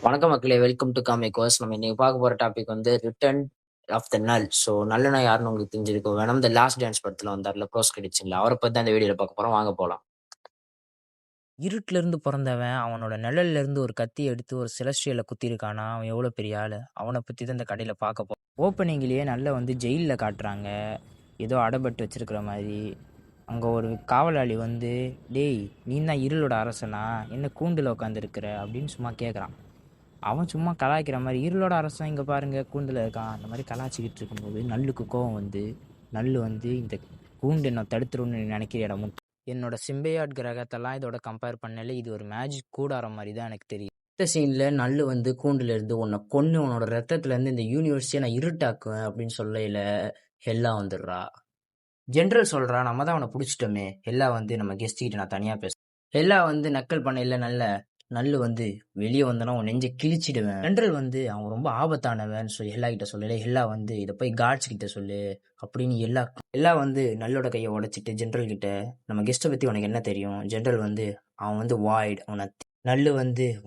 வணக்கம் மக்களே, welcome to comics. நம்ம இன்னைக்கு பார்க்க போற டாபிக் வந்து ரிட்டர்ன் ஆஃப் த நல். ஸோ நல்லனா யாருன்னு உங்களுக்கு தெரிஞ்சிருக்கும். வேணும் த லாஸ்ட் டான்ஸ் படத்துல வந்தார்ல, ப்ரோஸ் கிரெடிட்ஸ்ல அவரை பத்தி தான் இந்த வீடியோல பார்க்க போறோம். வாங்க போலாம். இருட்டுல இருந்து பிறந்தவன் அவனோட நிழல்ல இருந்து ஒரு கத்தி எடுத்து ஒரு செலஸ்ட்ரியலை குத்திருக்கானா, அவன் எவ்வளோ பெரிய ஆள். அவனை பற்றி தான் இந்த கடையில் பார்க்க போகிறோம். ஓப்பனிங்லேயே நல்லா ஜெயிலில் காட்டுறாங்க, ஏதோ அடைபட்டு வச்சிருக்கிற மாதிரி. அங்கே ஒரு காவலாளி டேய் நீ தான் இருளோட அரசனா, என்ன கூண்டில் உட்காந்துருக்கிற அப்படின்னு சும்மா கேட்குறான். அவன் சும்மா கலாய்க்கிற மாதிரி, இருளோட அரசன் இங்கே பாருங்க கூண்டில் இருக்கான், அந்த மாதிரி கலாய்ச்சிக்கிட்டு இருக்கும்போது நல்லுக்கு கோவம் நல்லு இந்த கூண்டு என்ன தடுத்துருன்னு நினைக்கிற இடம் என்னோட சிம்பையாட் கிரகத்தெல்லாம் இதோட கம்பேர் பண்ணல, இது ஒரு மேஜிக் கூடார மாதிரி தான் எனக்கு தெரியும். இந்த சீன்ல நல்லு கூண்டுல இருந்து உன்னை கொன்னு உன்னோட ரத்தத்துல இருந்து இந்த யூனிவர்ஸையே நான் இருட்டாக்குவேன் அப்படின்னு சொல்லையில ஹெல்லா வந்துடுறா. ஜென்ரல் சொல்றா, நம்ம தான் அவனை பிடிச்சிட்டோமே. ஹெல்லா நம்ம கெஸ்ட் கிட்ட நான் தனியா பேசுறேன். ஹெல்லா நக்கல் பண்ண இல்ல நல்லு வெளியே வந்தனா உன் நெஞ்சை கிழிச்சிடுவேன். ஜென்ரல் அவன் ரொம்ப ஆபத்தானவன் சொல்லி ஹெல்லா கிட்ட சொல்லல. ஹெல்லா இதை போய் காட்ஸ் கிட்ட சொல்லு அப்படின்னு எல்லா நல்லோட கையை உடைச்சிட்டு ஜென்ரல் கிட்ட, நம்ம கெஸ்ட்டை பத்தி உனக்கு என்ன தெரியும்? ஜென்ரல் அவன் வாய்ட், அவனை நல்லு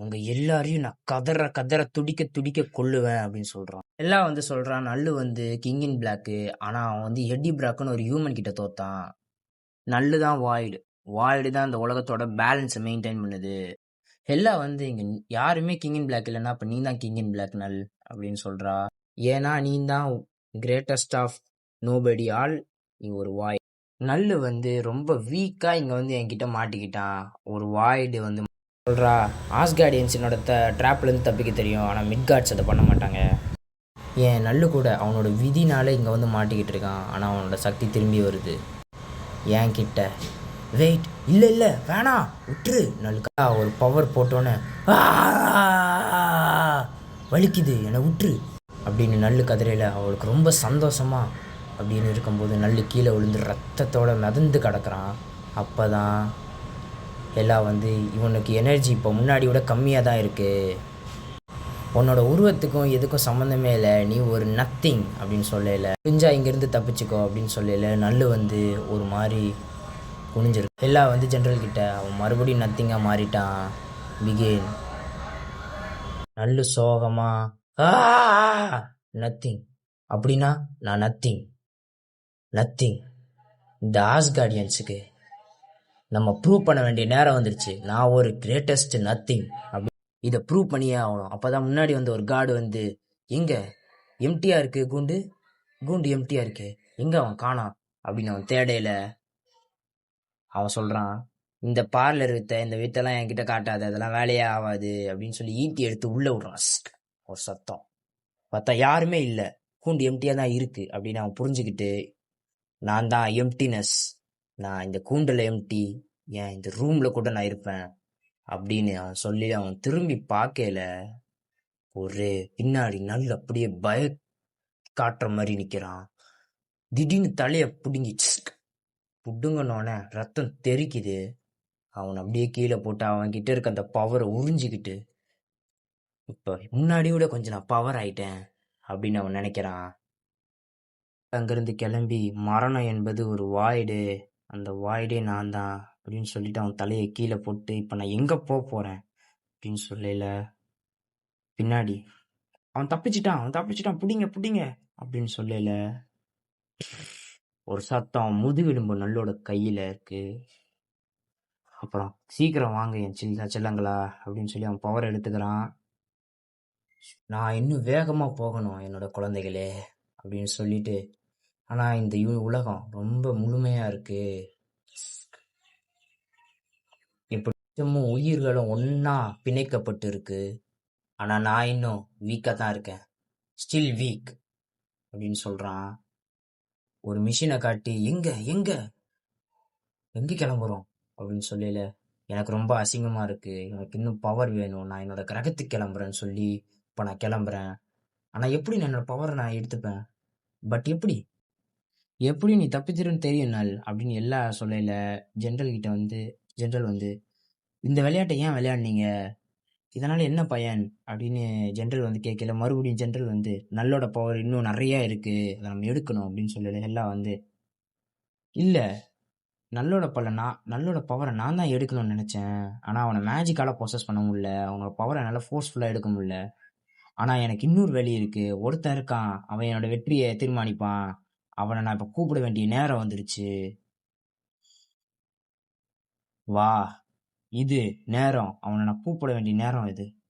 உங்க எல்லாரையும் நான் கதற கதற துடிக்க துடிக்க கொல்லுவேன் அப்படின்னு சொல்றான். எல்லாம் சொல்றான் நல்லு கிங் இன் பிளாக்கு. ஆனா அவன் எட்டி பிராக்குன்னு ஒரு ஹியூமன் கிட்ட தோத்தான். நல்லு தான் வாய்டு. வாய்டு தான் இந்த உலகத்தோட பேலன்ஸை மெயின்டைன் பண்ணுது. ஹெல்லா இங்க யாருமே கிங் இன் பிளாக் இல்லைன்னா அப்ப நீ தான் கிங் இன் பிளாக் நல் அப்படின்னு சொல்றா. ஏன்னா நீ தான் கிரேட்டஸ்ட் ஆஃப் நோபடி ஆல், நீ ஒரு வாய். நல்லு ரொம்ப வீக்கா இங்க என்கிட்ட மாட்டிக்கிட்டான். ஒரு வாய்டு சொல்றா, ஆஸ்கார்டியன்ஸ் என்னோட ட்ராப்ல இருந்து தப்பிக்க தெரியும், ஆனா மிட்கார்ட்ஸ் அதை பண்ண மாட்டாங்க. ஏன் நல்லு கூட அவனோட விதினால இங்க மாட்டிக்கிட்டு இருக்கான், ஆனா அவனோட சக்தி திரும்பி வருது என் கிட்ட. வெயிட், இல்லை இல்லை வேணாம் விட்டுரு. நல்லுக்கா ஒரு பவர் போட்டோன்னே வலிக்குது என்னை விட்டுரு அப்படின்னு நல்லு கதிரையில் அவளுக்கு ரொம்ப சந்தோஷமா அப்படின்னு இருக்கும்போது நல்லு கீழே விழுந்து ரத்தத்தோட மிதந்து கிடக்குறான். அப்போ தான் எல்லாம் இவனுக்கு எனர்ஜி இப்போ முன்னாடி விட கம்மியாக தான் இருக்குது, உன்னோட உருவத்துக்கும் எதுக்கும் சம்மந்தமே இல்லை, நீ ஒரு நத்திங் அப்படின்னு சொல்லல. குஞ்சா இங்கேருந்து தப்பிச்சுக்கோ அப்படின்னு சொல்லல. நல்லு ஒரு மாதிரி குனிஞ்சிருக்கு. எல்லாம் ஜென்ரல் கிட்ட அவன் மறுபடியும் நத்திங்காக மாறிட்டான். பிகேன் நல்லு சோகமா நத்திங் அப்படின்னா நான் நத்திங் நத்திங். இந்த ஆஸ்கார்டியன்ஸுக்கு நம்ம ப்ரூவ் பண்ண வேண்டிய நேரம் வந்துருச்சு, நான் ஒரு கிரேட்டஸ்ட் நத்திங் அப்படி. இதை ப்ரூவ் பண்ணியே ஆகணும். அப்போதான் முன்னாடி ஒரு காடு எங்க எம்டியா இருக்கு கூண்டு, கூண்டு எம்டியா இருக்கு, எங்க அவன் காணாம் அப்படின்னு அவன் தேடையில அவன் சொல்றான், இந்த பார்லர் இந்த வித்தெல்லாம் என்கிட்ட காட்டாது, அதெல்லாம் வேலையே ஆகாது அப்படின்னு சொல்லி ஈட்டி எடுத்து உள்ள விடுறான். ஒரு சத்தம் பார்த்தா யாருமே இல்லை, கூண்டு எம்டியா தான் இருக்கு அப்படின்னு அவன் புரிஞ்சுக்கிட்டு, நான் தான் எம்டினஸ், நான் இந்த கூண்டுல எம்டி, ஏன் இந்த ரூம்ல கூட நான் இருப்பேன் அப்படின்னு அவன் சொல்லி அவன் திரும்பி பார்க்கல. ஒரு பின்னாடி நல்ல அப்படியே காட்டுற மாதிரி நிக்கிறான். திடீர்னு தலைய புடுங்கி புடுங்கனோடனே ரத்தம் தெறிக்குது. அவன் அப்படியே கீழே போட்டு அவன் கிட்ட இருக்க அந்த பவரை உறிஞ்சிக்கிட்டு, இப்ப முன்னாடி விட கொஞ்சம் நான் பவர் ஆயிட்டேன் அப்படின்னு அவன் நினைக்கிறான். அங்கிருந்து கிளம்பி மரணம் என்பது ஒரு வாய்டு, அந்த வாய்டே நான் தான் அப்படின்னு சொல்லிட்டு அவன் தலையை கீழே போட்டு, இப்ப நான் எங்க போறேன் அப்படின்னு சொல்லல. பின்னாடி அவன் தப்பிச்சிட்டான் புடிங்க புடிங்க அப்படின்னு சொல்லல. ஒரு சத்தம் முதுகெலும்பு நல்லோட கையில இருக்கு. அப்புறம் சீக்கிரம் வாங்க என் செல்லங்களா அப்படின்னு சொல்லி அவன் பவர் எடுத்துக்கிறான். நான் இன்னும் வேகமா போகணும் என்னோட குழந்தைகளே அப்படின்னு சொல்லிட்டு, ஆனா இந்த உலகம் ரொம்ப முழுமையா இருக்கு, இப்படி உயிர்களும் ஒன்னா பிணைக்கப்பட்டு இருக்கு, ஆனா நான் இன்னும் வீக்கா தான் இருக்கேன், ஸ்டில் வீக் அப்படின்னு சொல்றான். ஒரு மிஷினை காட்டி எங்க எங்க எங்க கிளம்புறோம் அப்படின்னு சொல்லல. எனக்கு ரொம்ப அசிங்கமா இருக்கு, எனக்கு இன்னும் பவர் வேணும், நான் என்னோட கிரகத்துக்கு கிளம்புறேன்னு சொல்லி இப்ப நான் கிளம்புறேன். ஆனா எப்படி நான் என்னோட பவரை நான் எடுத்துப்பேன், பட் எப்படி எப்படி நீ தப்பிச்சிருன்னு தெரியும் நாள் அப்படின்னு எல்லாம் சொல்லல. ஜென்ரல் கிட்ட ஜென்ரல் இந்த விளையாட்டை ஏன் விளையாடுனீங்க, இதனால என்ன பயன் அப்படின்னு ஜென்ரல் கேட்கல. மறுபடியும் ஜென்ரல் நல்லோட பவர் இன்னும் நிறைய இருக்கு, அதை நம்ம எடுக்கணும் அப்படின்னு சொல்லல. எல்லாம் இல்ல நல்லோட பவரை நான் தான் எடுக்கணும்னு நினைச்சேன். ஆனா அவனை மேஜிக்கால பொசஸ் பண்ண முடியல. அவனோட பவரை நல்லா ஃபோர்ஸ்ஃபுல்லா எடுக்க முடியல. ஆனா எனக்கு இன்னொரு வழி இருக்கு. ஒருத்தன் இருக்கான். அவன் என்னோட வெற்றியை தீர்மானிப்பான். அவனை நான் இப்ப கூப்பிட வேண்டிய நேரம் வந்துருச்சு. வா, இது நேரம். அவனை நான் கூப்பிட வேண்டிய நேரம் இது.